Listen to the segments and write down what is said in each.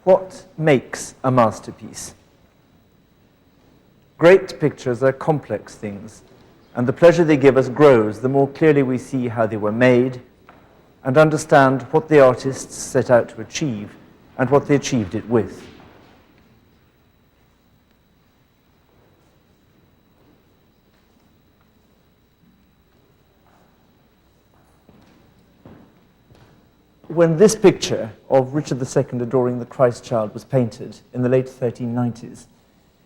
What makes a masterpiece? Great pictures are complex things, and the pleasure they give us grows the more clearly we see how they were made and understand what the artists set out to achieve and what they achieved it with. When this picture of Richard II adoring the Christ child was painted in the late 1390s,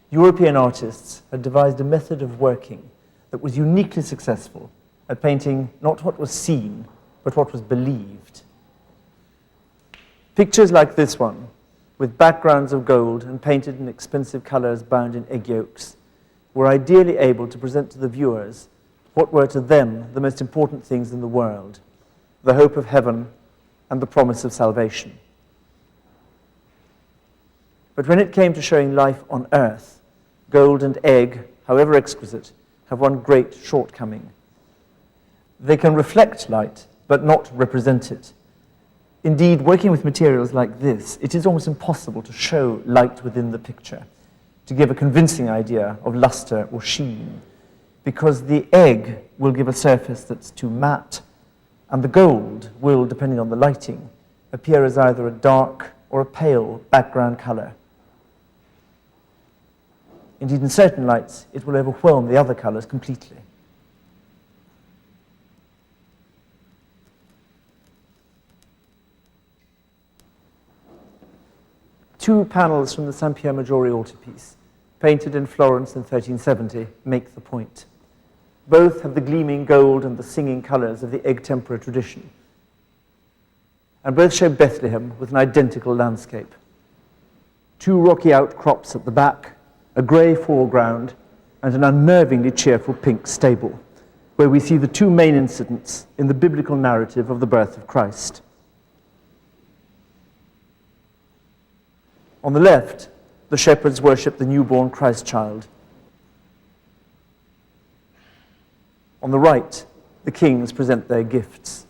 European artists had devised a method of working that was uniquely successful at painting not what was seen, but what was believed. Pictures like this one, with backgrounds of gold and painted in expensive colors bound in egg yolks, were ideally able to present to the viewers what were to them the most important things in the world, the hope of heaven and the promise of salvation. But when it came to showing life on earth, gold and egg, however exquisite, have one great shortcoming. They can reflect light, but not represent it. Indeed, working with materials like this, it is almost impossible to show light within the picture, to give a convincing idea of luster or sheen, because the egg will give a surface that's too matte, and the gold will, depending on the lighting, appear as either a dark or a pale background color. Indeed, in certain lights, it will overwhelm the other colors completely. Two panels from the San Pier Maggiore altarpiece, painted in Florence in 1370, make the point. Both have the gleaming gold and the singing colors of the egg tempera tradition. And both show Bethlehem with an identical landscape. Two rocky outcrops at the back, a grey foreground, and an unnervingly cheerful pink stable, where we see the two main incidents in the biblical narrative of the birth of Christ. On the left, the shepherds worship the newborn Christ child. On the right, the kings present their gifts.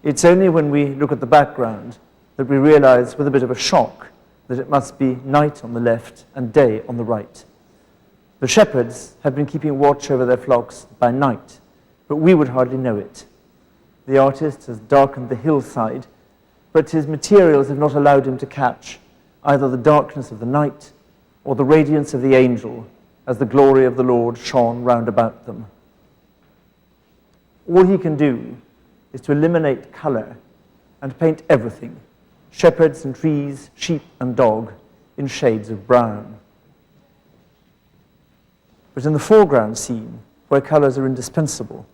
It's only when we look at the background that we realize with a bit of a shock that it must be night on the left and day on the right. The shepherds have been keeping watch over their flocks by night, but we would hardly know it. The artist has darkened the hillside, but his materials have not allowed him to catch either the darkness of the night or the radiance of the angel as the glory of the Lord shone round about them. All he can do is to eliminate color and paint everything, shepherds and trees, sheep and dog, in shades of brown. But in the foreground scene, where colors are indispensable,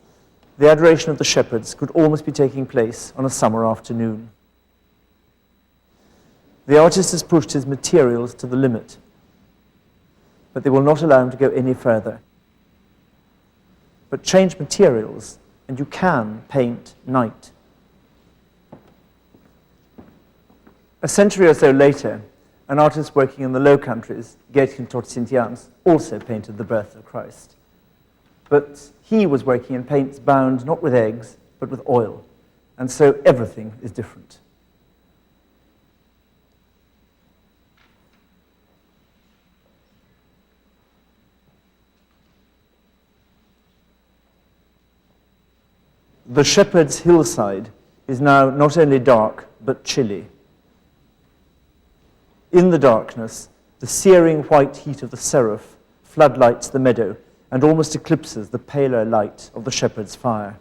the adoration of the shepherds could almost be taking place on a summer afternoon. The artist has pushed his materials to the limit, but they will not allow him to go any further. But change materials, and you can paint night. A century or so later, an artist working in the Low Countries, Gaëtan Tortsintians, also painted the birth of Christ. But he was working in paints bound not with eggs, but with oil, and so everything is different. The shepherd's hillside is now not only dark, but chilly. In the darkness, the searing white heat of the seraph floodlights the meadow and almost eclipses the paler light of the shepherd's fire.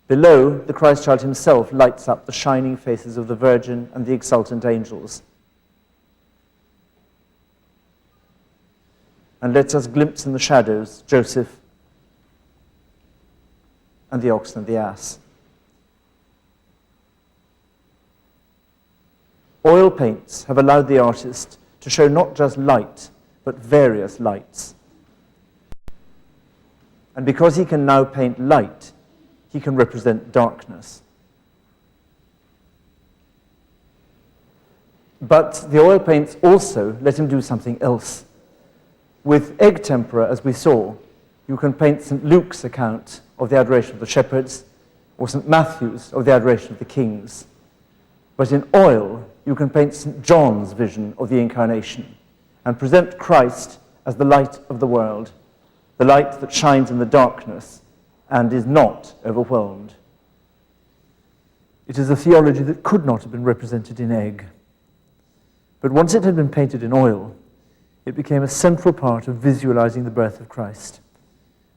Below, the Christ child himself lights up the shining faces of the Virgin and the exultant angels, and lets us glimpse in the shadows Joseph and the ox and the ass. Oil paints have allowed the artist to show not just light, but various lights. And because he can now paint light, he can represent darkness. But the oil paints also let him do something else. With egg tempera, as we saw, you can paint St. Luke's account of the adoration of the shepherds, or St. Matthew's of the adoration of the kings. But in oil, you can paint St. John's vision of the Incarnation and present Christ as the light of the world, the light that shines in the darkness and is not overwhelmed. It is a theology that could not have been represented in egg. But once it had been painted in oil, it became a central part of visualizing the birth of Christ,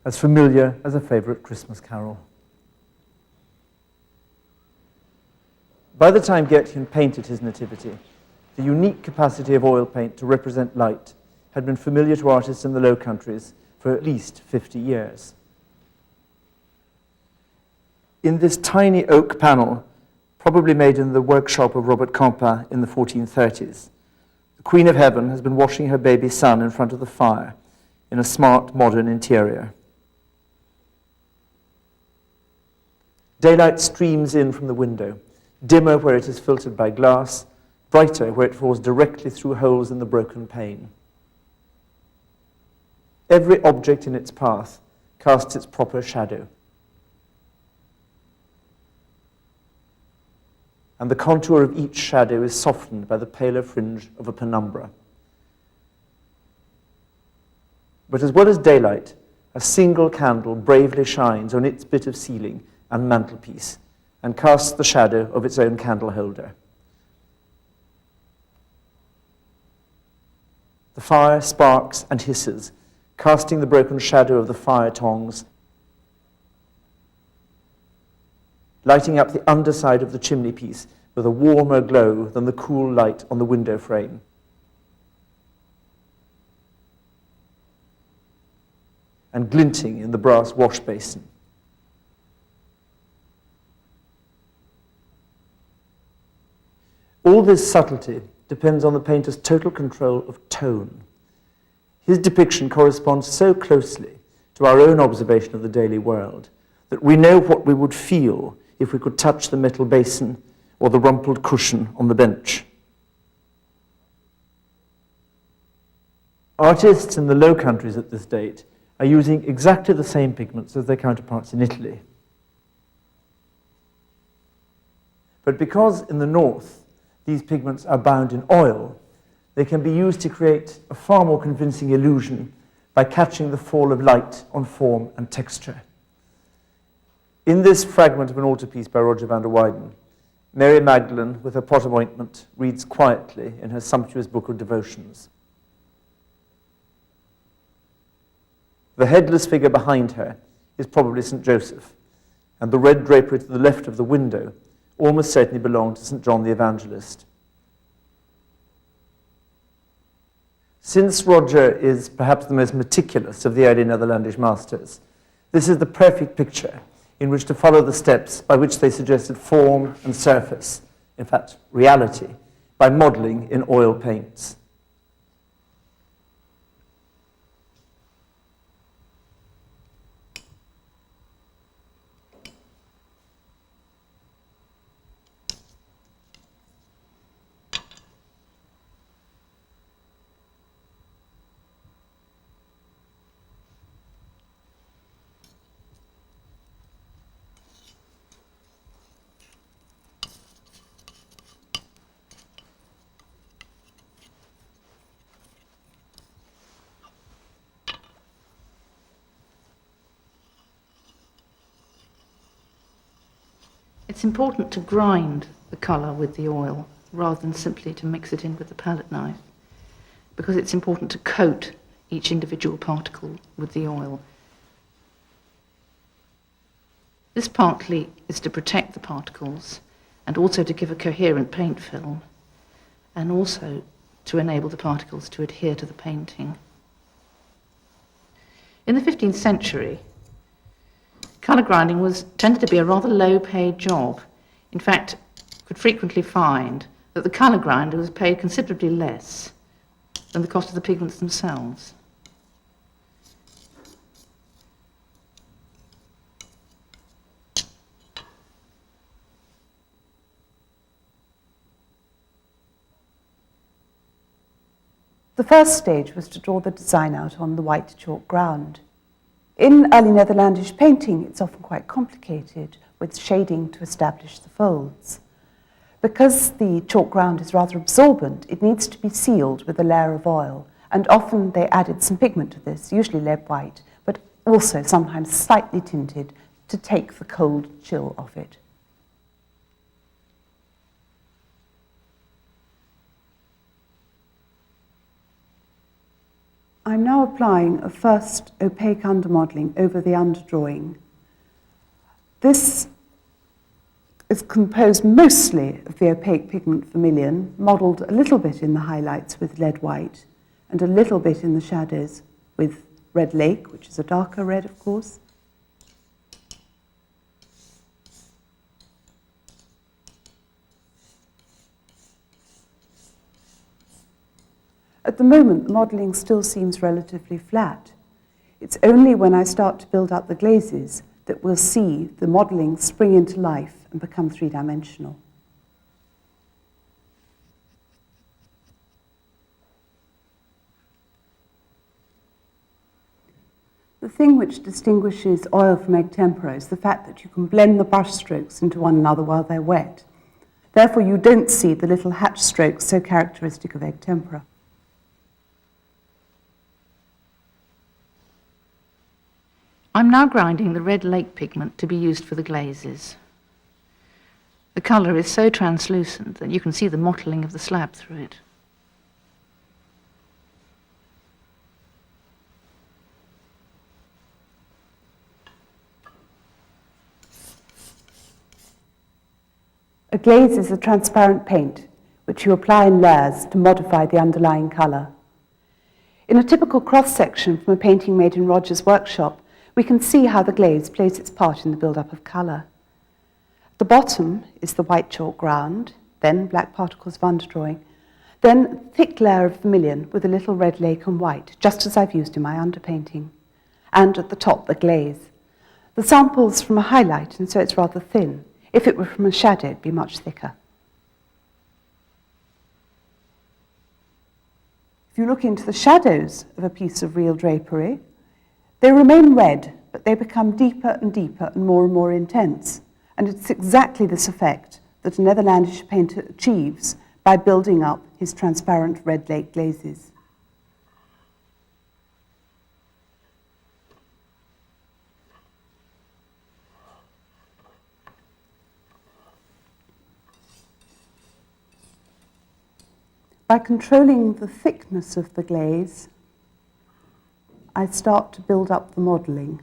as familiar as a favorite Christmas carol. By the time Goettchen painted his Nativity, the unique capacity of oil paint to represent light had been familiar to artists in the Low Countries for at least 50 years. In this tiny oak panel, probably made in the workshop of Robert Campin in the 1430s, the Queen of Heaven has been washing her baby son in front of the fire in a smart, modern interior. Daylight streams in from the window, dimmer where it is filtered by glass, brighter where it falls directly through holes in the broken pane. Every object in its path casts its proper shadow. And the contour of each shadow is softened by the paler fringe of a penumbra. But as well as daylight, a single candle bravely shines on its bit of ceiling and mantelpiece and casts the shadow of its own candle holder. The fire sparks and hisses, casting the broken shadow of the fire tongs, lighting up the underside of the chimney piece with a warmer glow than the cool light on the window frame. And glinting in the brass wash basin. All this subtlety depends on the painter's total control of tone. His depiction corresponds so closely to our own observation of the daily world that we know what we would feel if we could touch the metal basin or the rumpled cushion on the bench. Artists in the Low Countries at this date are using exactly the same pigments as their counterparts in Italy. But because in the north these pigments are bound in oil, they can be used to create a far more convincing illusion by catching the fall of light on form and texture. In this fragment of an altarpiece by Roger van der Weyden, Mary Magdalene, with her pot of ointment, reads quietly in her sumptuous book of devotions. The headless figure behind her is probably St. Joseph, and the red drapery to the left of the window almost certainly belonged to St. John the Evangelist. Since Roger is perhaps the most meticulous of the early Netherlandish masters, this is the perfect picture in which to follow the steps by which they suggested form and surface, in fact, reality, by modeling in oil paints. It's important to grind the colour with the oil rather than simply to mix it in with the palette knife, because it's important to coat each individual particle with the oil. This partly is to protect the particles and also to give a coherent paint film, and also to enable the particles to adhere to the painting. In the 15th century, colour grinding tended to be a rather low-paid job. In fact, could frequently find that the colour grinder was paid considerably less than the cost of the pigments themselves. The first stage was to draw the design out on the white chalk ground. In early Netherlandish painting, it's often quite complicated with shading to establish the folds. Because the chalk ground is rather absorbent, it needs to be sealed with a layer of oil, and often they added some pigment to this, usually lead white, but also sometimes slightly tinted to take the cold chill off it. I'm now applying a first opaque undermodelling over the underdrawing. This is composed mostly of the opaque pigment vermilion, modelled a little bit in the highlights with lead white, and a little bit in the shadows with red lake, which is a darker red, of course. At the moment, the modelling still seems relatively flat. It's only when I start to build up the glazes that we'll see the modelling spring into life and become three-dimensional. The thing which distinguishes oil from egg tempera is the fact that you can blend the brush strokes into one another while they're wet. Therefore, you don't see the little hatch strokes so characteristic of egg tempera. I'm now grinding the red lake pigment to be used for the glazes. The colour is so translucent that you can see the mottling of the slab through it. A glaze is a transparent paint which you apply in layers to modify the underlying colour. In a typical cross-section from a painting made in Roger's workshop, we can see how the glaze plays its part in the build-up of colour. At the bottom is the white chalk ground, then black particles of underdrawing, then a thick layer of vermilion with a little red lake and white, just as I've used in my underpainting. And at the top, the glaze. The sample's from a highlight, and so it's rather thin. If it were from a shadow, it'd be much thicker. If you look into the shadows of a piece of real drapery, they remain red, but they become deeper and deeper and more intense. And it's exactly this effect that a Netherlandish painter achieves by building up his transparent red lake glazes. By controlling the thickness of the glaze, I start to build up the modelling.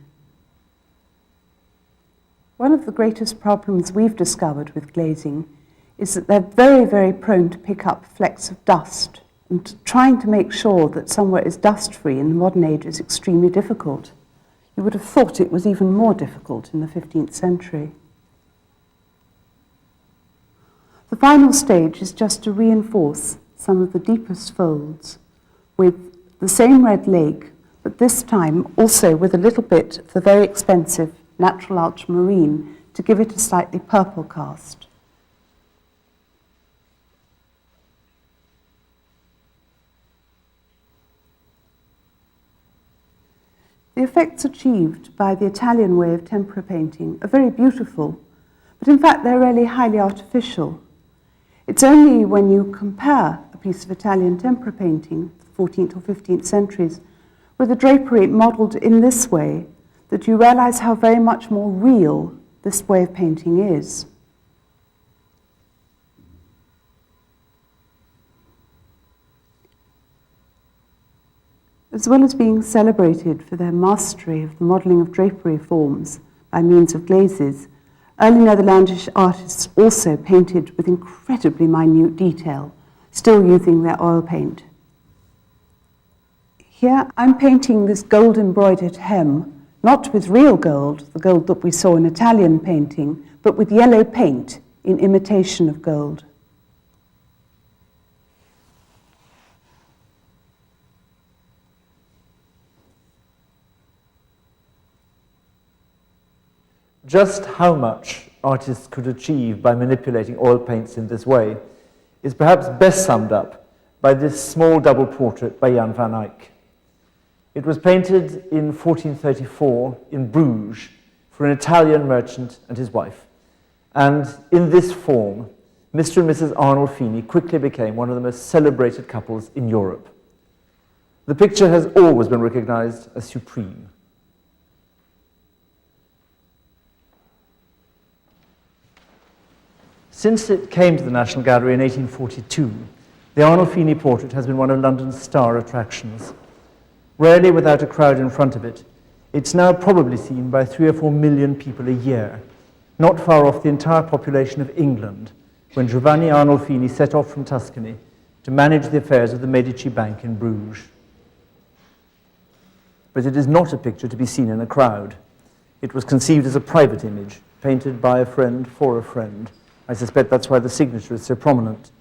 One of the greatest problems we've discovered with glazing is that they're very, very prone to pick up flecks of dust, and trying to make sure that somewhere is dust-free in the modern age is extremely difficult. You would have thought it was even more difficult in the 15th century. The final stage is just to reinforce some of the deepest folds with the same red lake, but this time also with a little bit of the very expensive natural ultramarine to give it a slightly purple cast. The effects achieved by the Italian way of tempera painting are very beautiful, but in fact they're really highly artificial. It's only when you compare a piece of Italian tempera painting, the 14th or 15th centuries, with a drapery modelled in this way, that you realize how very much more real this way of painting is. As well as being celebrated for their mastery of the modelling of drapery forms by means of glazes, early Netherlandish artists also painted with incredibly minute detail, still using their oil paint. Here I'm painting this gold embroidered hem, not with real gold, the gold that we saw in Italian painting, but with yellow paint in imitation of gold. Just how much artists could achieve by manipulating oil paints in this way is perhaps best summed up by this small double portrait by Jan van Eyck. It was painted in 1434 in Bruges for an Italian merchant and his wife. And in this form, Mr. and Mrs. Arnolfini quickly became one of the most celebrated couples in Europe. The picture has always been recognized as supreme. Since it came to the National Gallery in 1842, the Arnolfini portrait has been one of London's star attractions. Rarely without a crowd in front of it, it's now probably seen by 3 or 4 million people a year, not far off the entire population of England, when Giovanni Arnolfini set off from Tuscany to manage the affairs of the Medici Bank in Bruges. But it is not a picture to be seen in a crowd. It was conceived as a private image, painted by a friend for a friend. I suspect that's why the signature is so prominent.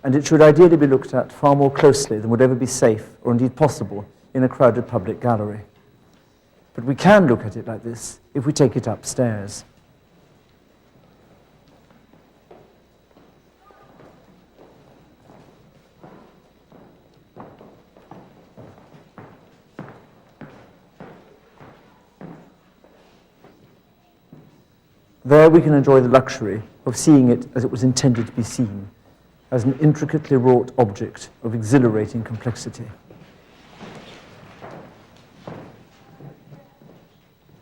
And it should ideally be looked at far more closely than would ever be safe, or indeed possible, in a crowded public gallery. But we can look at it like this if we take it upstairs. There we can enjoy the luxury of seeing it as it was intended to be seen, as an intricately wrought object of exhilarating complexity.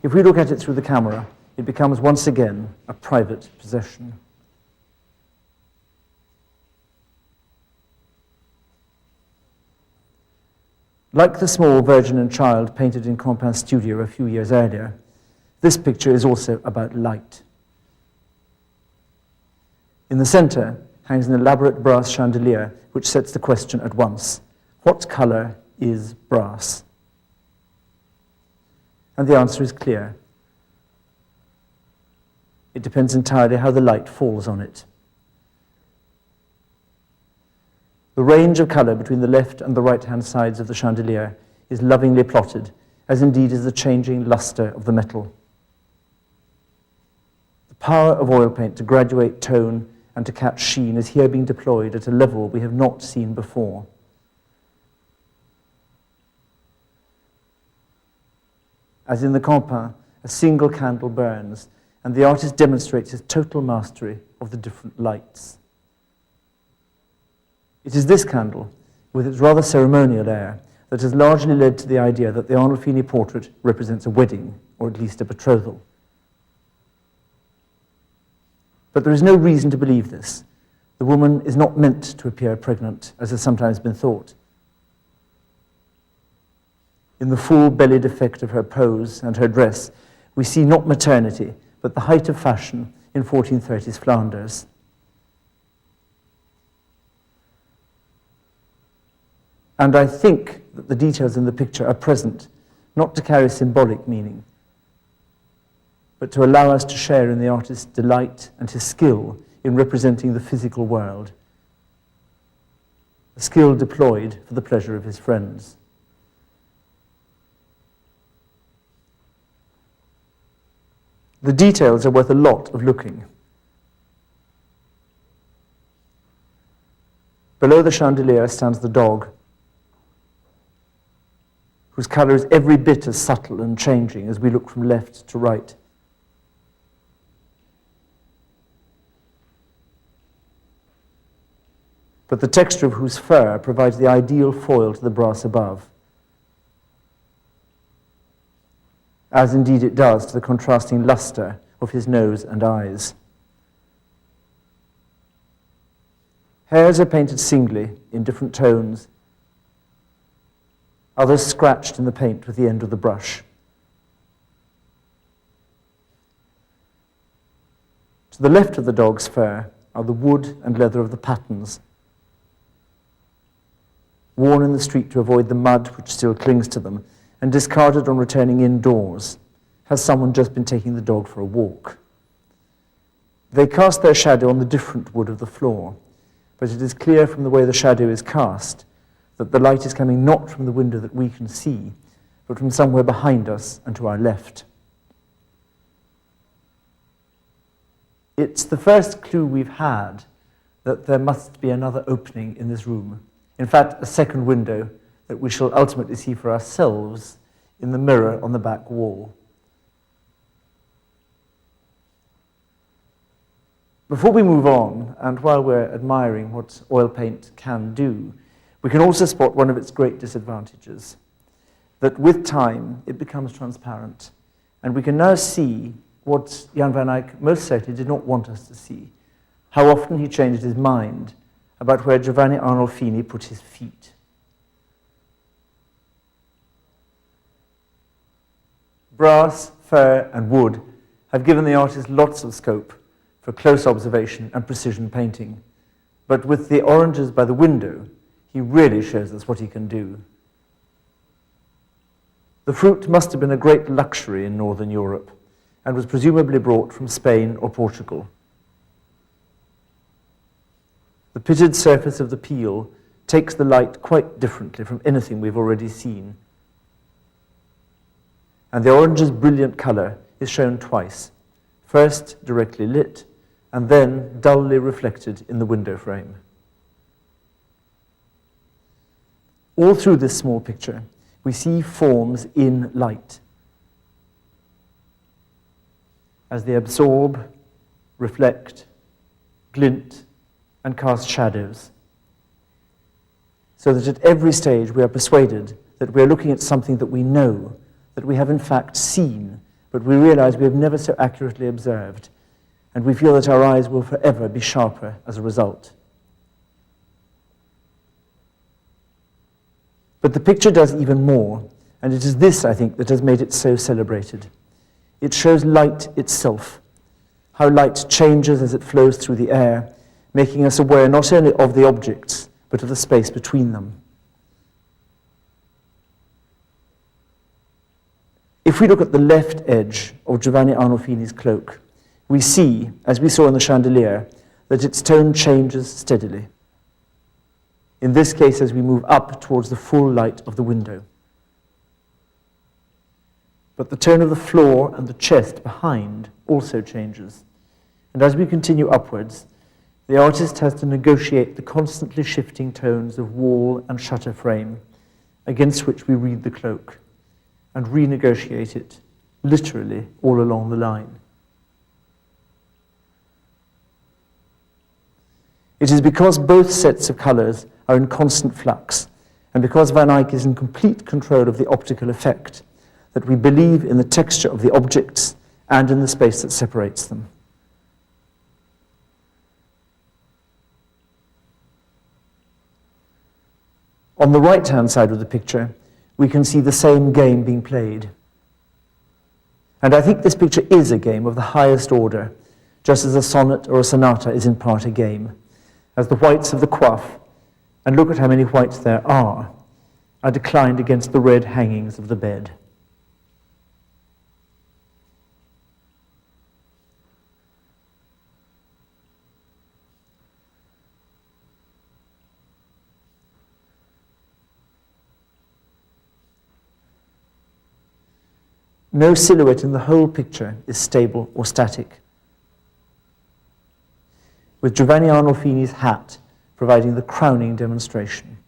If we look at it through the camera, it becomes once again a private possession. Like the small Virgin and Child painted in Campin's studio a few years earlier, this picture is also about light. In the center hangs an elaborate brass chandelier which sets the question at once: what color is brass? And the answer is clear. It depends entirely how the light falls on it. The range of color between the left and the right-hand sides of the chandelier is lovingly plotted, as indeed is the changing luster of the metal. The power of oil paint to graduate tone and to catch sheen is here being deployed at a level we have not seen before. As in the Campin, a single candle burns, and the artist demonstrates his total mastery of the different lights. It is this candle, with its rather ceremonial air, that has largely led to the idea that the Arnolfini portrait represents a wedding, or at least a betrothal. But there is no reason to believe this. The woman is not meant to appear pregnant, as has sometimes been thought. In the full-bellied effect of her pose and her dress, we see not maternity, but the height of fashion in 1430s Flanders. And I think that the details in the picture are present, not to carry symbolic meaning, but to allow us to share in the artist's delight and his skill in representing the physical world, a skill deployed for the pleasure of his friends. The details are worth a lot of looking. Below the chandelier stands the dog, whose color is every bit as subtle and changing as we look from left to right. But the texture of whose fur provides the ideal foil to the brass above, as indeed it does to the contrasting luster of his nose and eyes. Hairs are painted singly in different tones, others scratched in the paint with the end of the brush. To the left of the dog's fur are the wood and leather of the pattens, worn in the street to avoid the mud which still clings to them, and discarded on returning indoors. Has someone just been taking the dog for a walk? They cast their shadow on the different wood of the floor, but it is clear from the way the shadow is cast that the light is coming not from the window that we can see, but from somewhere behind us and to our left. It's the first clue we've had that there must be another opening in this room. In fact, a second window that we shall ultimately see for ourselves in the mirror on the back wall. Before we move on, and while we're admiring what oil paint can do, we can also spot one of its great disadvantages, that with time it becomes transparent. And we can now see what Jan van Eyck most certainly did not want us to see, how often he changed his mind about where Giovanni Arnolfini put his feet. Brass, fur, and wood have given the artist lots of scope for close observation and precision painting. But with the oranges by the window, he really shows us what he can do. The fruit must have been a great luxury in Northern Europe and was presumably brought from Spain or Portugal. The pitted surface of the peel takes the light quite differently from anything we've already seen. And the orange's brilliant color is shown twice, first directly lit, and then dully reflected in the window frame. All through this small picture, we see forms in light. As they absorb, reflect, glint, and cast shadows. So that at every stage we are persuaded that we are looking at something that we know, that we have in fact seen, but we realize we have never so accurately observed, and we feel that our eyes will forever be sharper as a result. But the picture does even more, and it is this, I think, that has made it so celebrated. It shows light itself, how light changes as it flows through the air, making us aware not only of the objects, but of the space between them. If we look at the left edge of Giovanni Arnolfini's cloak, we see, as we saw in the chandelier, that its tone changes steadily. In this case, as we move up towards the full light of the window. But the tone of the floor and the chest behind also changes. And as we continue upwards, the artist has to negotiate the constantly shifting tones of wall and shutter frame against which we read the cloak, and renegotiate it, literally, all along the line. It is because both sets of colours are in constant flux, and because Van Eyck is in complete control of the optical effect, that we believe in the texture of the objects and in the space that separates them. On the right-hand side of the picture, we can see the same game being played. And I think this picture is a game of the highest order, just as a sonnet or a sonata is in part a game, as the whites of the coif, and look at how many whites there are declined against the red hangings of the bed. No silhouette in the whole picture is stable or static, with Giovanni Arnolfini's hat providing the crowning demonstration.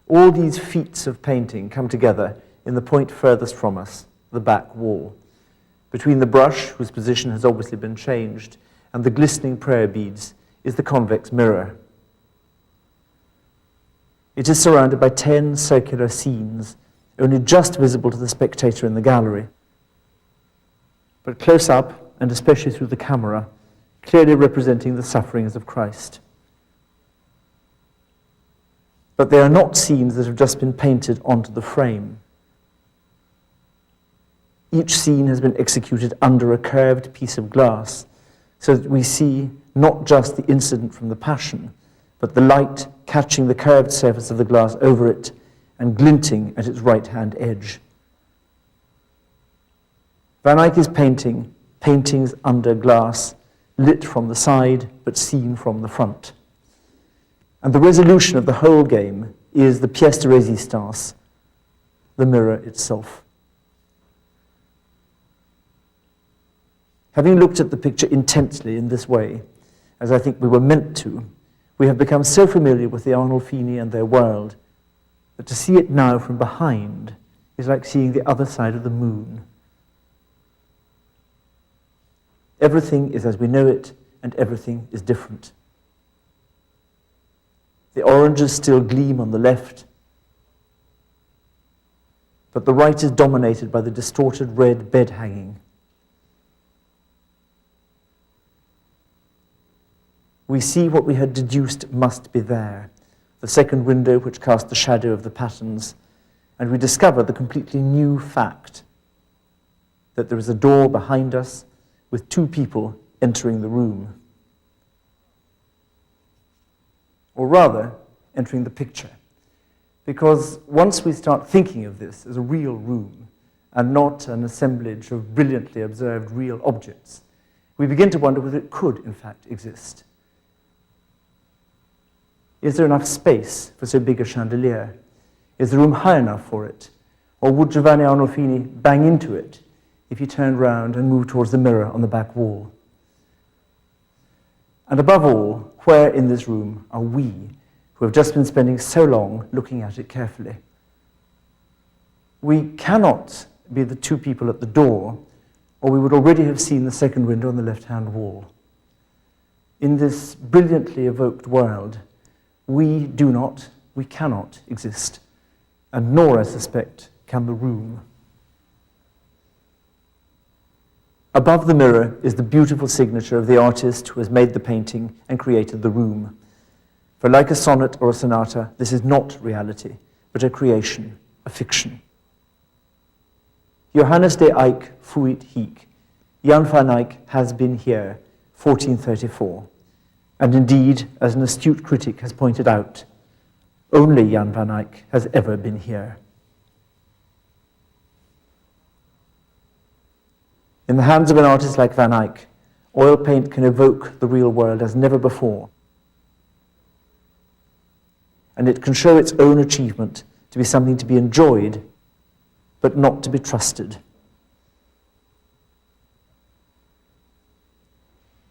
All these feats of painting come together in the point furthest from us, the back wall, between the brush, whose position has obviously been changed, and the glistening prayer beads is the convex mirror. It is surrounded by 10 circular scenes, only just visible to the spectator in the gallery, but close up, and especially through the camera, clearly representing the sufferings of Christ. But they are not scenes that have just been painted onto the frame. Each scene has been executed under a curved piece of glass, so that we see not just the incident from the Passion, but the light catching the curved surface of the glass over it and glinting at its right-hand edge. Van Eyck is painting paintings under glass, lit from the side, but seen from the front. And the resolution of the whole game is the pièce de résistance, the mirror itself. Having looked at the picture intensely in this way, as I think we were meant to, we have become so familiar with the Arnolfini and their world that to see it now from behind is like seeing the other side of the moon. Everything is as we know it, and everything is different. The oranges still gleam on the left, but the right is dominated by the distorted red bed hanging. We see what we had deduced must be there, the second window which cast the shadow of the patterns, and we discover the completely new fact that there is a door behind us with two people entering the room. Or rather, entering the picture. Because once we start thinking of this as a real room and not an assemblage of brilliantly observed real objects, we begin to wonder whether it could, in fact, exist. Is there enough space for so big a chandelier? Is the room high enough for it? Or would Giovanni Arnolfini bang into it if he turned round and moved towards the mirror on the back wall? And above all, where in this room are we, who have just been spending so long looking at it carefully? We cannot be the two people at the door, or we would already have seen the second window on the left-hand wall. In this brilliantly evoked world, we cannot exist, and nor, I suspect, can the room. Above the mirror is the beautiful signature of the artist who has made the painting and created the room. For like a sonnet or a sonata, this is not reality, but a creation, a fiction. Johannes de Eyck fuit hic. Jan van Eyck has been here, 1434. And indeed, as an astute critic has pointed out, only Jan van Eyck has ever been here. In the hands of an artist like Van Eyck, oil paint can evoke the real world as never before. And it can show its own achievement to be something to be enjoyed, but not to be trusted.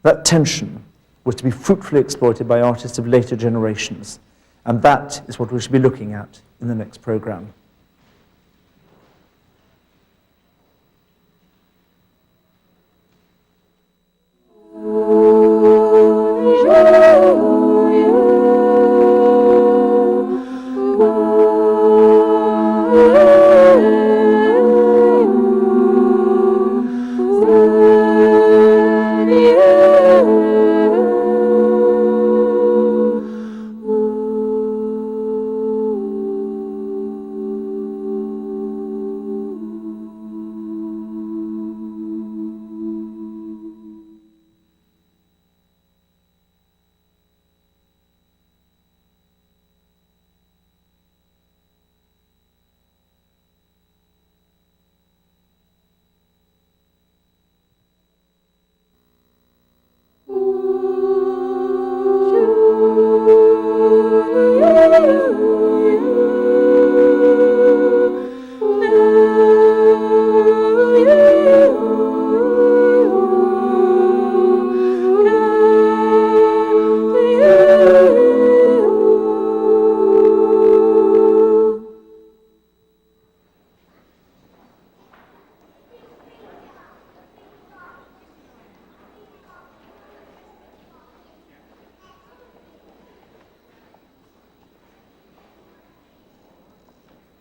That tension was to be fruitfully exploited by artists of later generations, and that is what we should be looking at in the next program.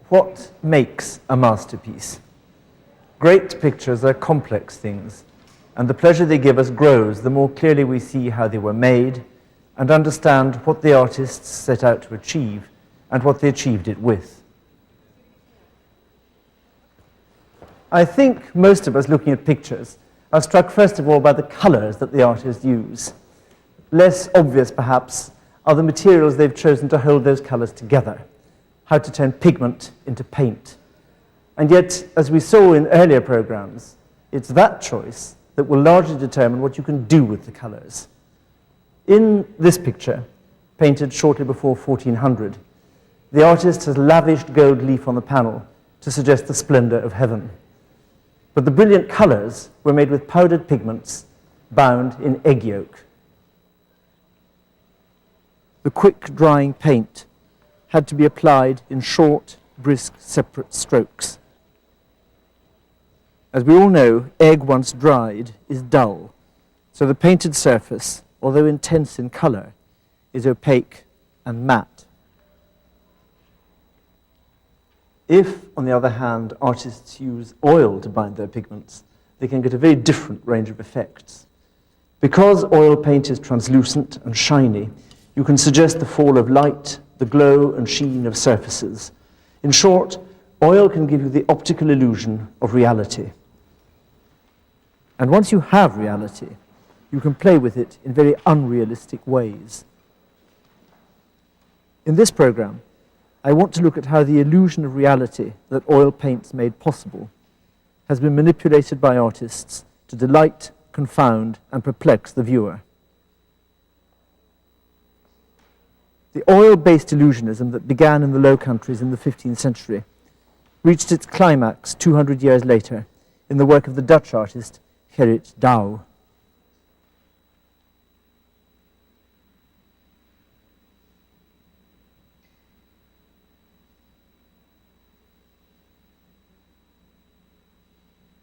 What makes a masterpiece? Great pictures are complex things, and the pleasure they give us grows the more clearly we see how they were made and understand what the artists set out to achieve and what they achieved it with. I think most of us looking at pictures are struck first of all by the colors that the artists use. Less obvious, perhaps, are the materials they've chosen to hold those colors together, how to turn pigment into paint. And yet, as we saw in earlier programs, it's that choice that will largely determine what you can do with the colors. In this picture, painted shortly before 1400, the artist has lavished gold leaf on the panel to suggest the splendor of heaven. But the brilliant colors were made with powdered pigments bound in egg yolk. The quick-drying paint had to be applied in short, brisk, separate strokes. As we all know, egg once dried is dull, so the painted surface, although intense in color, is opaque and matte. If, on the other hand, artists use oil to bind their pigments, they can get a very different range of effects. Because oil paint is translucent and shiny, you can suggest the fall of light, the glow and sheen of surfaces. In short, oil can give you the optical illusion of reality. And once you have reality, you can play with it in very unrealistic ways. In this program, I want to look at how the illusion of reality that oil paints made possible has been manipulated by artists to delight, confound, and perplex the viewer. The oil-based illusionism that began in the Low Countries in the 15th century reached its climax 200 years later in the work of the Dutch artist Gerrit Dou.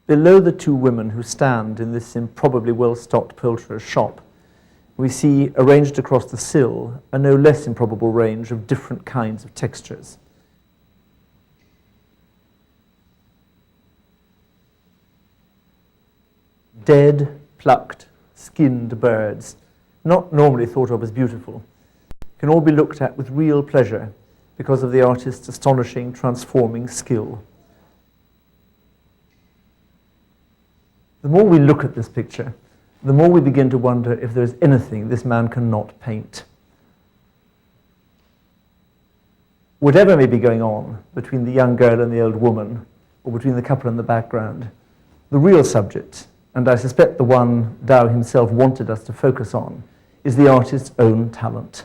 Below the two women who stand in this improbably well-stocked poulterer's shop, we see, arranged across the sill, a no less improbable range of different kinds of textures. Dead, plucked, skinned birds, not normally thought of as beautiful, can all be looked at with real pleasure because of the artist's astonishing, transforming skill. The more we look at this picture, the more we begin to wonder if there is anything this man cannot paint. Whatever may be going on between the young girl and the old woman, or between the couple in the background, the real subject, and I suspect the one Dou himself wanted us to focus on, is the artist's own talent.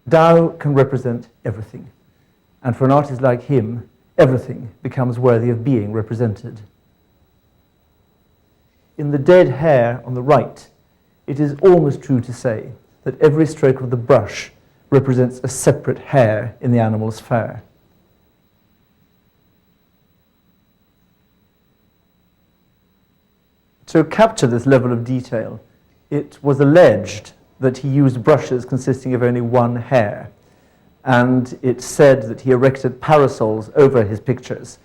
Dou can represent everything, and for an artist like him, everything becomes worthy of being represented. In the dead hair on the right, it is almost true to say that every stroke of the brush represents a separate hair in the animal's fur. To capture this level of detail, it was alleged that he used brushes consisting of only one hair, and it's said that he erected parasols over his pictures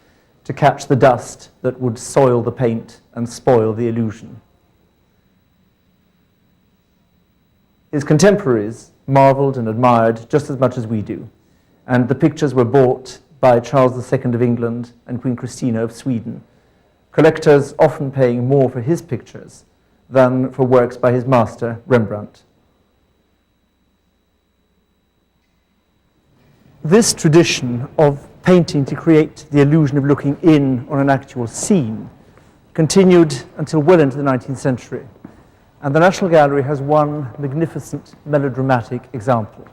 to catch the dust that would soil the paint and spoil the illusion. His contemporaries marveled and admired just as much as we do, and the pictures were bought by Charles II of England and Queen Christina of Sweden, collectors often paying more for his pictures than for works by his master, Rembrandt. This tradition of painting to create the illusion of looking in on an actual scene continued until well into the 19th century. And the National Gallery has one magnificent melodramatic example.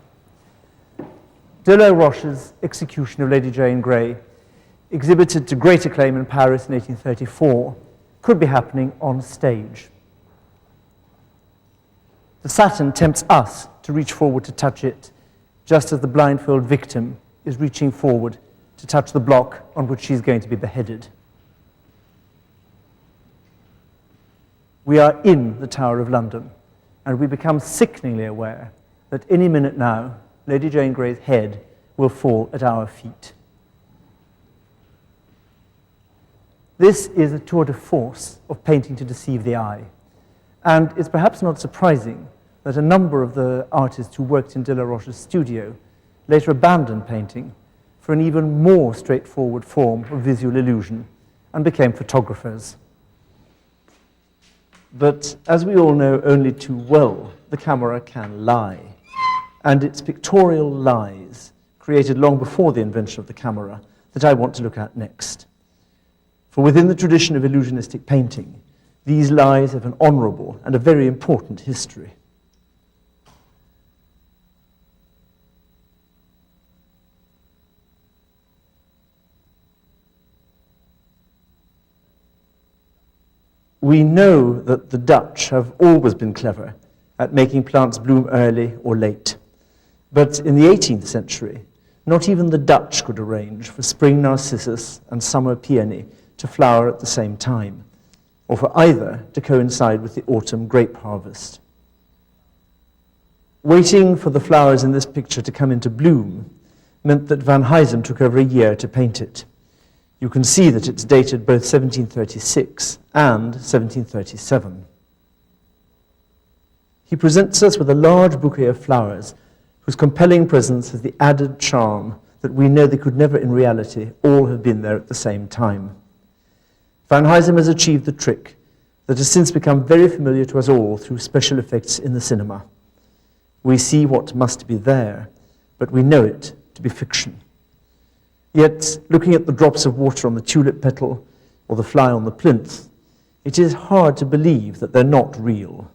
Delaroche's execution of Lady Jane Grey, exhibited to great acclaim in Paris in 1834, could be happening on stage. The Saturn tempts us to reach forward to touch it, just as the blindfold victim is reaching forward to touch the block on which she's going to be beheaded. We are in the Tower of London, and we become sickeningly aware that any minute now, Lady Jane Grey's head will fall at our feet. This is a tour de force of painting to deceive the eye, and it's perhaps not surprising that a number of the artists who worked in Delaroche's studio later abandoned painting for an even more straightforward form of visual illusion and became photographers. But as we all know only too well, the camera can lie, and it's pictorial lies created long before the invention of the camera that I want to look at next. For within the tradition of illusionistic painting, These lies have an honourable and a very important history. We know that the Dutch have always been clever at making plants bloom early or late. But in the 18th century, not even the Dutch could arrange for spring narcissus and summer peony to flower at the same time, or for either to coincide with the autumn grape harvest. Waiting for the flowers in this picture to come into bloom meant that Van Huysum took over a year to paint it. You can see that it's dated both 1736 and 1737. He presents us with a large bouquet of flowers whose compelling presence has the added charm that we know they could never in reality all have been there at the same time. Van Huysum has achieved the trick that has since become very familiar to us all through special effects in the cinema. We see what must be there, but we know it to be fiction. Yet, looking at the drops of water on the tulip petal or the fly on the plinth, it is hard to believe that they're not real.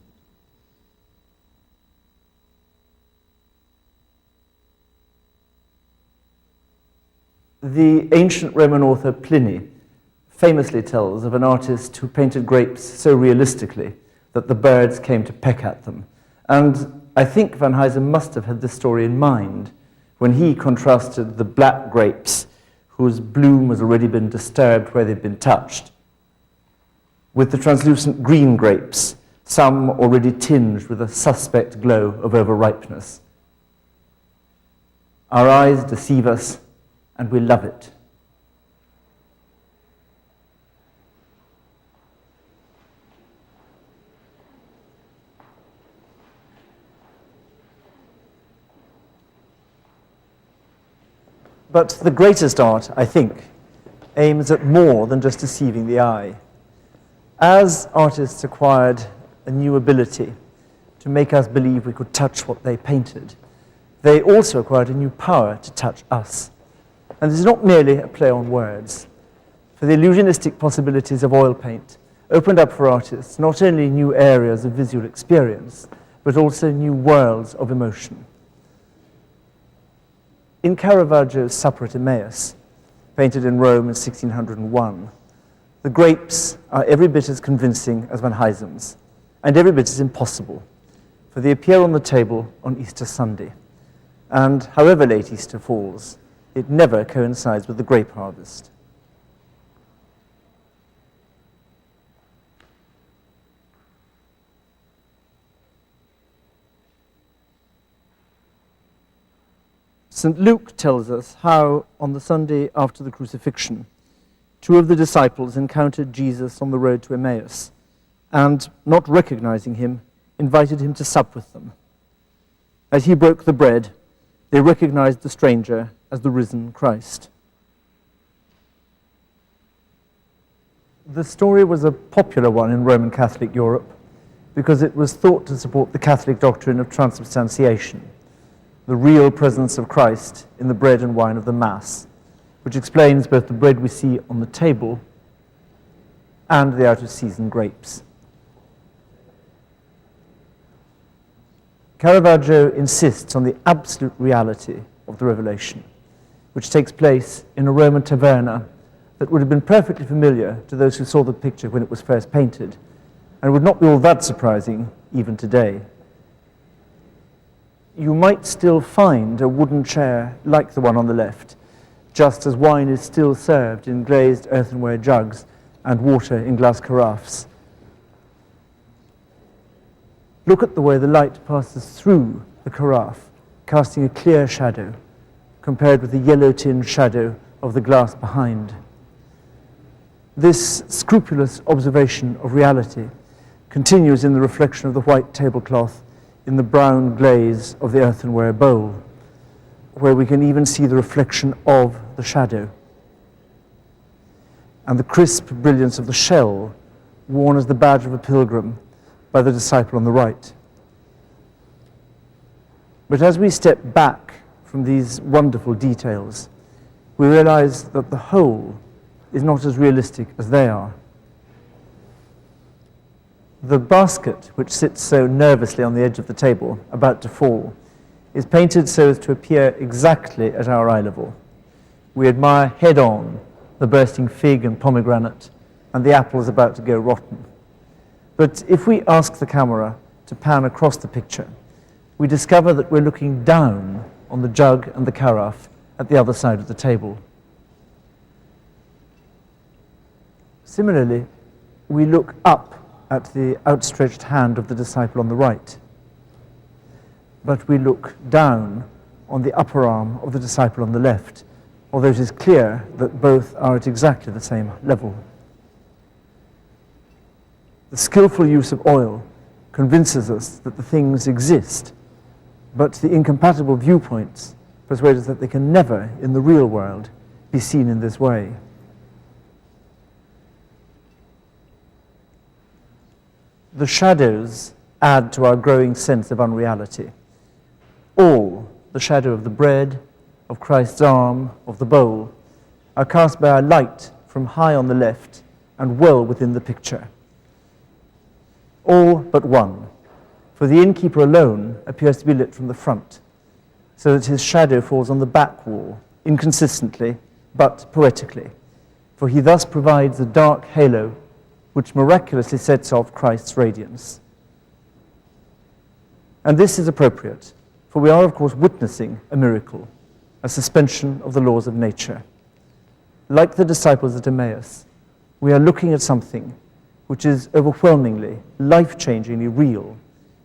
The ancient Roman author Pliny famously tells of an artist who painted grapes so realistically that the birds came to peck at them. And I think Van Huysum must have had this story in mind when he contrasted the black grapes, whose bloom has already been disturbed where they've been touched, with the translucent green grapes, some already tinged with a suspect glow of overripeness. Our eyes deceive us, and we love it. But the greatest art, I think, aims at more than just deceiving the eye. As artists acquired a new ability to make us believe we could touch what they painted, they also acquired a new power to touch us. And this is not merely a play on words. For the illusionistic possibilities of oil paint opened up for artists not only new areas of visual experience, but also new worlds of emotion. In Caravaggio's Supper at Emmaus, painted in Rome in 1601, the grapes are every bit as convincing as Van Huysum's, and every bit as impossible, for they appear on the table on Easter Sunday. And however late Easter falls, it never coincides with the grape harvest. St. Luke tells us how, on the Sunday after the crucifixion, two of the disciples encountered Jesus on the road to Emmaus, and, not recognizing him, invited him to sup with them. As he broke the bread, they recognized the stranger as the risen Christ. The story was a popular one in Roman Catholic Europe because it was thought to support the Catholic doctrine of transubstantiation, the real presence of Christ in the bread and wine of the Mass, which explains both the bread we see on the table and the out-of-season grapes. Caravaggio insists on the absolute reality of the revelation, which takes place in a Roman taverna that would have been perfectly familiar to those who saw the picture when it was first painted, and would not be all that surprising even today. You might still find a wooden chair like the one on the left, just as wine is still served in glazed earthenware jugs and water in glass carafes. Look at the way the light passes through the carafe, casting a clear shadow, compared with the yellow-tinged shadow of the glass behind. This scrupulous observation of reality continues in the reflection of the white tablecloth in the brown glaze of the earthenware bowl, where we can even see the reflection of the shadow, and the crisp brilliance of the shell worn as the badge of a pilgrim by the disciple on the right. But as we step back from these wonderful details, we realize that the whole is not as realistic as they are. The basket, which sits so nervously on the edge of the table, about to fall, is painted so as to appear exactly at our eye level. We admire head-on the bursting fig and pomegranate, and the apple is about to go rotten. But if we ask the camera to pan across the picture, we discover that we're looking down on the jug and the carafe at the other side of the table. Similarly, we look up at the outstretched hand of the disciple on the right, but we look down on the upper arm of the disciple on the left, although it is clear that both are at exactly the same level. The skillful use of oil convinces us that the things exist, but the incompatible viewpoints persuade us that they can never, in the real world, be seen in this way. The shadows add to our growing sense of unreality. All, the shadow of the bread, of Christ's arm, of the bowl, are cast by a light from high on the left and well within the picture. All but one, for the innkeeper alone appears to be lit from the front, so that his shadow falls on the back wall, inconsistently, but poetically, for he thus provides a dark halo which miraculously sets off Christ's radiance. And this is appropriate, for we are, of course, witnessing a miracle, a suspension of the laws of nature. Like the disciples at Emmaus, we are looking at something which is overwhelmingly, life-changingly real,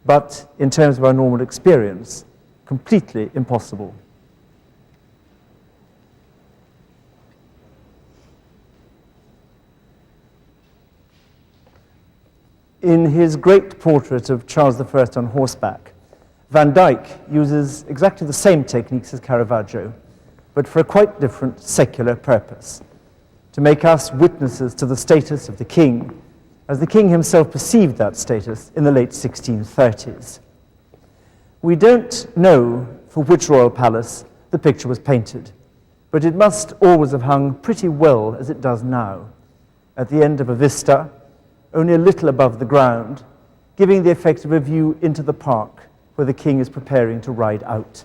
but in terms of our normal experience, completely impossible. In his great portrait of Charles I on horseback, Van Dyck uses exactly the same techniques as Caravaggio, but for a quite different secular purpose, to make us witnesses to the status of the king, as the king himself perceived that status in the late 1630s. We don't know for which royal palace the picture was painted, but it must always have hung pretty well as it does now, at the end of a vista, only a little above the ground, giving the effect of a view into the park where the king is preparing to ride out.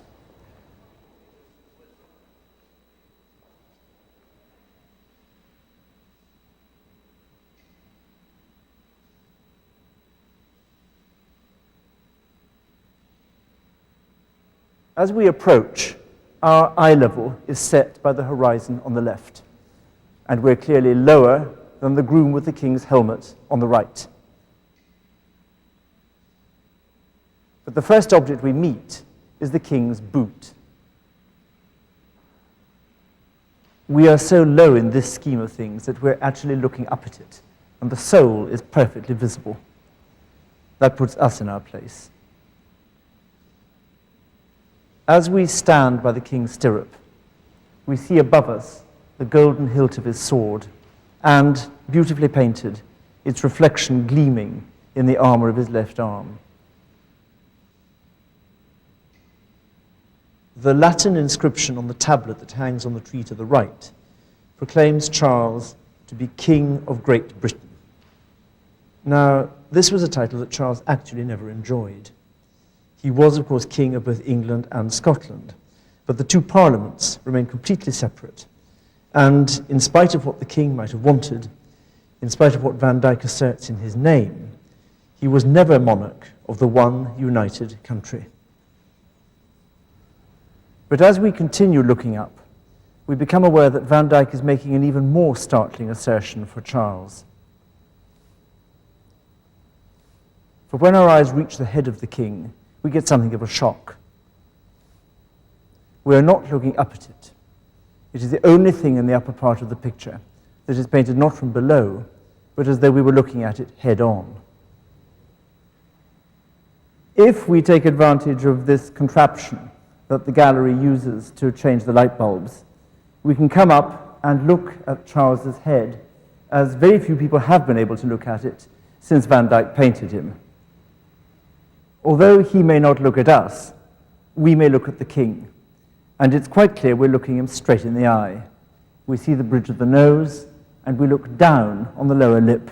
As we approach, our eye level is set by the horizon on the left, and we're clearly lower than the groom with the king's helmet on the right. But the first object we meet is the king's boot. We are so low in this scheme of things that we're actually looking up at it, and the sole is perfectly visible. That puts us in our place. As we stand by the king's stirrup, we see above us the golden hilt of his sword, and, beautifully painted, its reflection gleaming in the armor of his left arm. The Latin inscription on the tablet that hangs on the tree to the right proclaims Charles to be King of Great Britain. Now, this was a title that Charles actually never enjoyed. He was, of course, King of both England and Scotland, but the two parliaments remained completely separate. And in spite of what the king might have wanted, in spite of what Van Dyck asserts in his name, he was never monarch of the one united country. But as we continue looking up, we become aware that Van Dyck is making an even more startling assertion for Charles. For when our eyes reach the head of the king, we get something of a shock. We are not looking up at it. It is the only thing in the upper part of the picture that is painted not from below, but as though we were looking at it head on. If we take advantage of this contraption that the gallery uses to change the light bulbs, we can come up and look at Charles's head as very few people have been able to look at it since Van Dyck painted him. Although he may not look at us, we may look at the king. And it's quite clear we're looking him straight in the eye. We see the bridge of the nose, and we look down on the lower lip.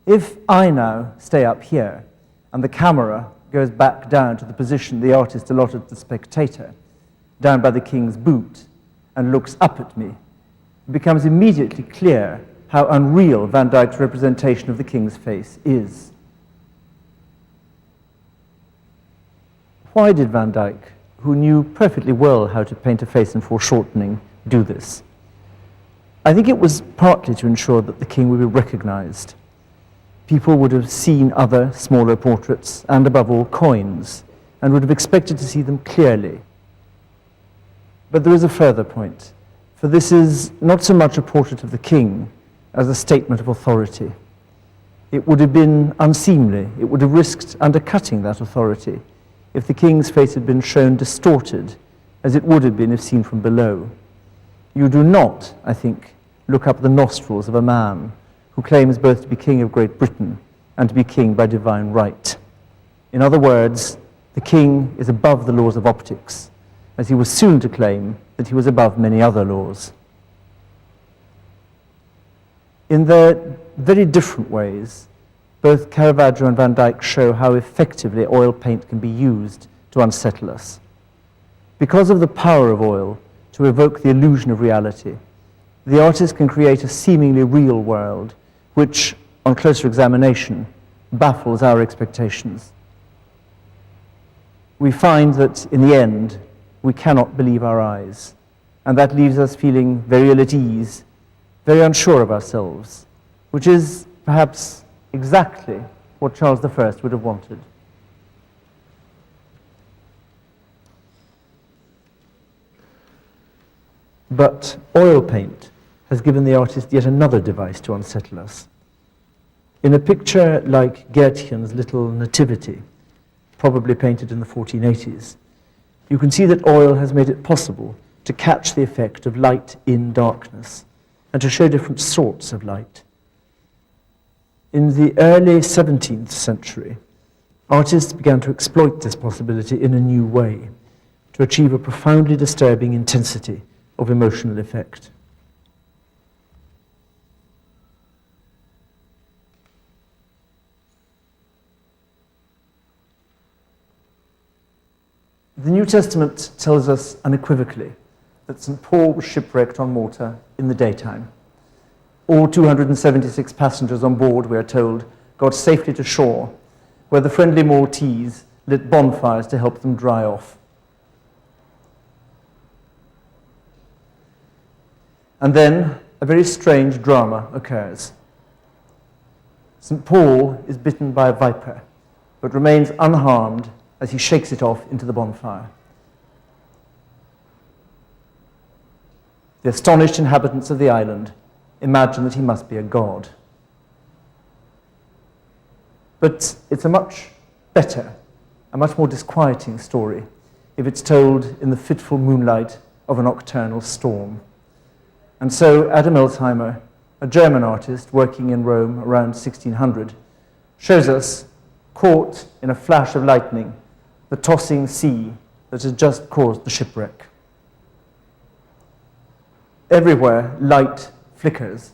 If I now stay up here and the camera goes back down to the position the artist allotted the spectator, down by the king's boot, and looks up at me, it becomes immediately clear how unreal Van Dyck's representation of the king's face is. Why did Van Dyck, who knew perfectly well how to paint a face in foreshortening, do this? I think it was partly to ensure that the king would be recognized. People would have seen other smaller portraits, and above all coins, and would have expected to see them clearly. But there is a further point, for this is not so much a portrait of the king as a statement of authority. It would have been unseemly, it would have risked undercutting that authority if the king's face had been shown distorted, as it would have been if seen from below. You do not, I think, look up the nostrils of a man who claims both to be king of Great Britain and to be king by divine right. In other words, the king is above the laws of optics, as he was soon to claim that he was above many other laws. In their very different ways, both Caravaggio and Van Dyck show how effectively oil paint can be used to unsettle us. Because of the power of oil to evoke the illusion of reality, the artist can create a seemingly real world which, on closer examination, baffles our expectations. We find that, in the end, we cannot believe our eyes, and that leaves us feeling very ill at ease, very unsure of ourselves, which is perhaps exactly what Charles I would have wanted. But oil paint has given the artist yet another device to unsettle us. In a picture like Gärtchen's Little Nativity, probably painted in the 1480s, you can see that oil has made it possible to catch the effect of light in darkness and to show different sorts of light. In the early 17th century, artists began to exploit this possibility in a new way to achieve a profoundly disturbing intensity of emotional effect. The New Testament tells us unequivocally that St. Paul was shipwrecked on Malta in the daytime. All 276 passengers on board, we are told, got safely to shore, where the friendly Maltese lit bonfires to help them dry off. And then a very strange drama occurs. St. Paul is bitten by a viper, but remains unharmed as he shakes it off into the bonfire. The astonished inhabitants of the island imagine that he must be a god. But it's a much better, a much more disquieting story if it's told in the fitful moonlight of a nocturnal storm. And so Adam Elsheimer, a German artist working in Rome around 1600, shows us, caught in a flash of lightning, the tossing sea that has just caused the shipwreck. Everywhere, light flickers,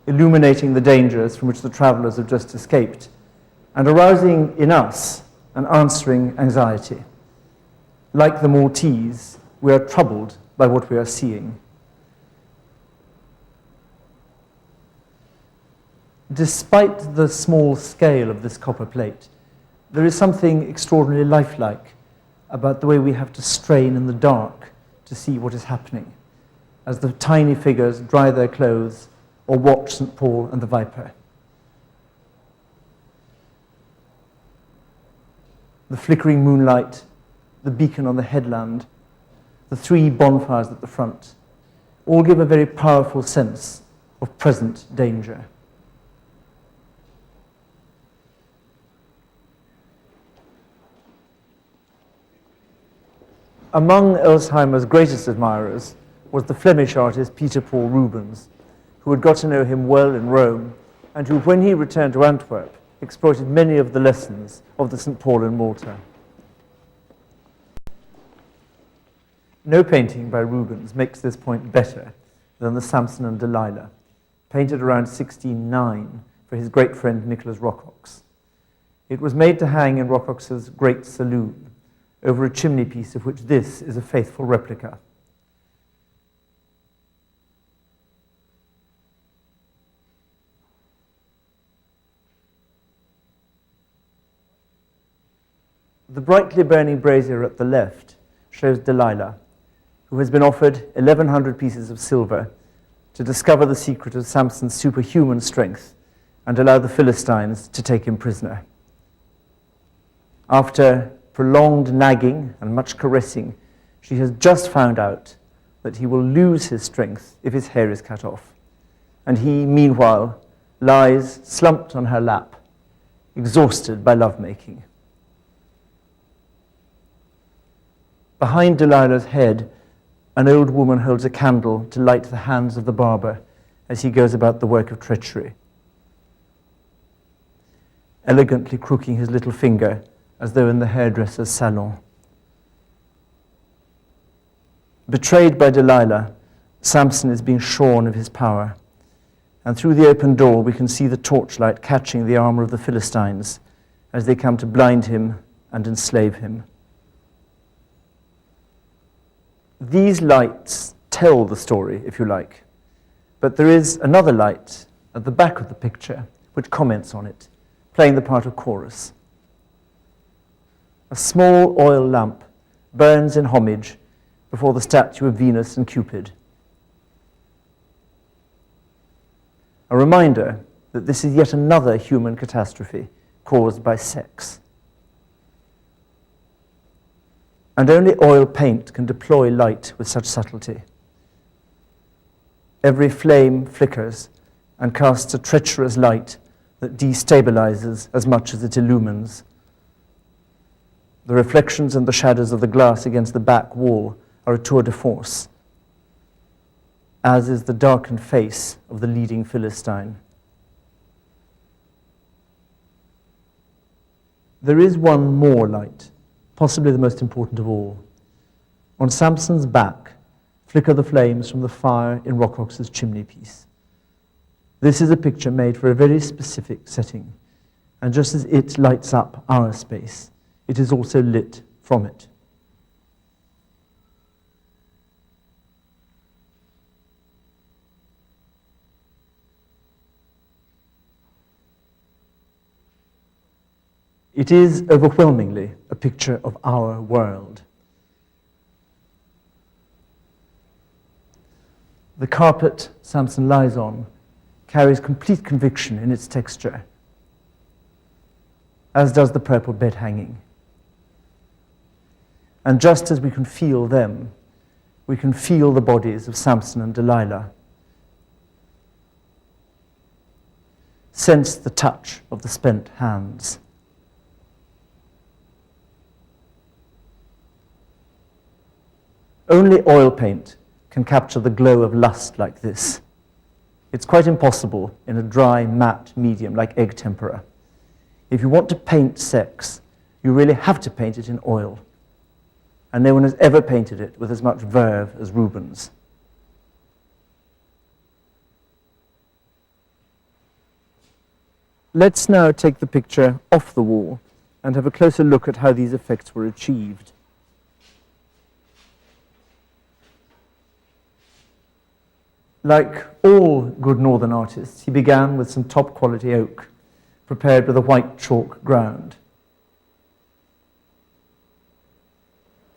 illuminating the dangers from which the travelers have just escaped, and arousing in us an answering anxiety. Like the Maltese, we are troubled by what we are seeing. Despite the small scale of this copper plate, there is something extraordinarily lifelike about the way we have to strain in the dark to see what is happening, as the tiny figures dry their clothes or watch St. Paul and the viper. The flickering moonlight, the beacon on the headland, the three bonfires at the front, all give a very powerful sense of present danger. Among Elsheimer's greatest admirers was the Flemish artist Peter Paul Rubens, who had got to know him well in Rome, and who, when he returned to Antwerp, exploited many of the lessons of the St. Paul in Malta. No painting by Rubens makes this point better than the Samson and Delilah, painted around 1609 for his great friend Nicholas Rocox. It was made to hang in Rocox's great saloon, over a chimney piece of which this is a faithful replica. The brightly burning brazier at the left shows Delilah, who has been offered 1,100 pieces of silver to discover the secret of Samson's superhuman strength and allow the Philistines to take him prisoner. After prolonged nagging and much caressing, she has just found out that he will lose his strength if his hair is cut off, and he, meanwhile, lies slumped on her lap, exhausted by lovemaking. Behind Delilah's head, an old woman holds a candle to light the hands of the barber as he goes about the work of treachery, elegantly crooking his little finger as though in the hairdresser's salon. Betrayed by Delilah, Samson is being shorn of his power, and through the open door we can see the torchlight catching the armor of the Philistines as they come to blind him and enslave him. These lights tell the story, if you like, but there is another light at the back of the picture which comments on it, playing the part of chorus. A small oil lamp burns in homage before the statue of Venus and Cupid. A reminder that this is yet another human catastrophe caused by sex. And only oil paint can deploy light with such subtlety. Every flame flickers and casts a treacherous light that destabilizes as much as it illumines. The reflections and the shadows of the glass against the back wall are a tour de force, as is the darkened face of the leading Philistine. There is one more light, possibly the most important of all. On Samson's back flicker the flames from the fire in Rocox's chimney piece. This is a picture made for a very specific setting, and just as it lights up our space, it is also lit from it. It is overwhelmingly a picture of our world. The carpet Samson lies on carries complete conviction in its texture, as does the purple bed hanging. And just as we can feel them, we can feel the bodies of Samson and Delilah. Sense the touch of the spent hands. Only oil paint can capture the glow of lust like this. It's quite impossible in a dry, matte medium like egg tempera. If you want to paint sex, you really have to paint it in oil. And no one has ever painted it with as much verve as Rubens. Let's now take the picture off the wall and have a closer look at how these effects were achieved. Like all good northern artists, he began with some top-quality oak, prepared with a white chalk ground.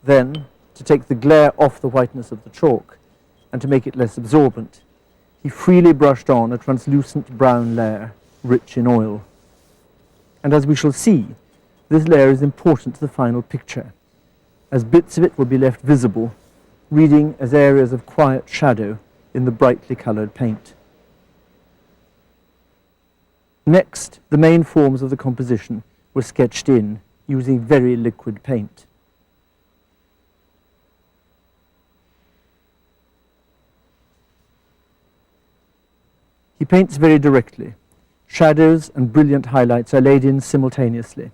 Then, to take the glare off the whiteness of the chalk, and to make it less absorbent, he freely brushed on a translucent brown layer, rich in oil. And as we shall see, this layer is important to the final picture, as bits of it will be left visible, reading as areas of quiet shadow in the brightly colored paint. Next, the main forms of the composition were sketched in using very liquid paint. He paints very directly. Shadows and brilliant highlights are laid in simultaneously.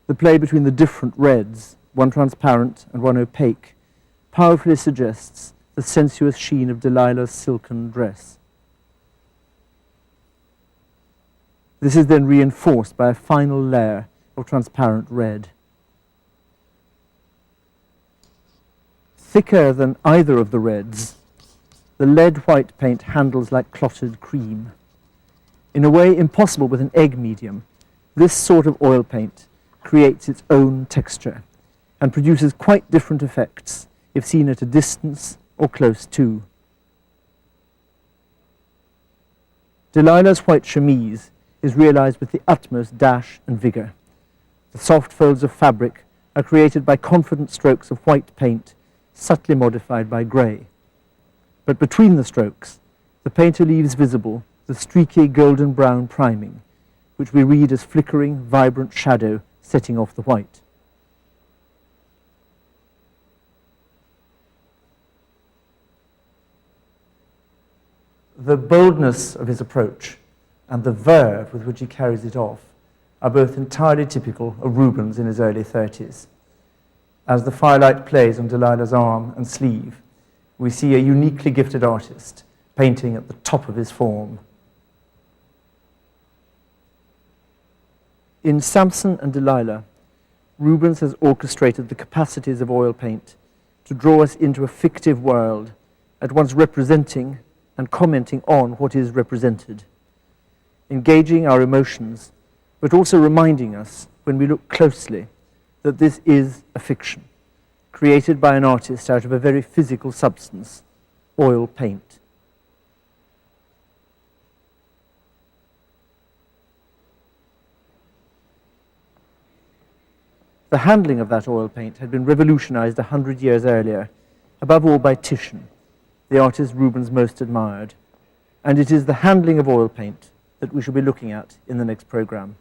The play between the different reds, one transparent and one opaque, powerfully suggests the sensuous sheen of Delilah's silken dress. This is then reinforced by a final layer of transparent red. Thicker than either of the reds, the lead-white paint handles like clotted cream. In a way impossible with an egg medium, this sort of oil paint creates its own texture and produces quite different effects if seen at a distance or close to. Delilah's white chemise is realized with the utmost dash and vigor. The soft folds of fabric are created by confident strokes of white paint, subtly modified by grey. But between the strokes, the painter leaves visible the streaky golden-brown priming, which we read as flickering, vibrant shadow setting off the white. The boldness of his approach and the verve with which he carries it off are both entirely typical of Rubens in his early 30s. As the firelight plays on Delilah's arm and sleeve, we see a uniquely gifted artist painting at the top of his form. In Samson and Delilah, Rubens has orchestrated the capacities of oil paint to draw us into a fictive world, at once representing and commenting on what is represented, engaging our emotions, but also reminding us, when we look closely, that this is a fiction, created by an artist out of a very physical substance, oil paint. The handling of that oil paint had been revolutionized 100 years earlier, above all by Titian, the artist Rubens most admired, and it is the handling of oil paint that we shall be looking at in the next program.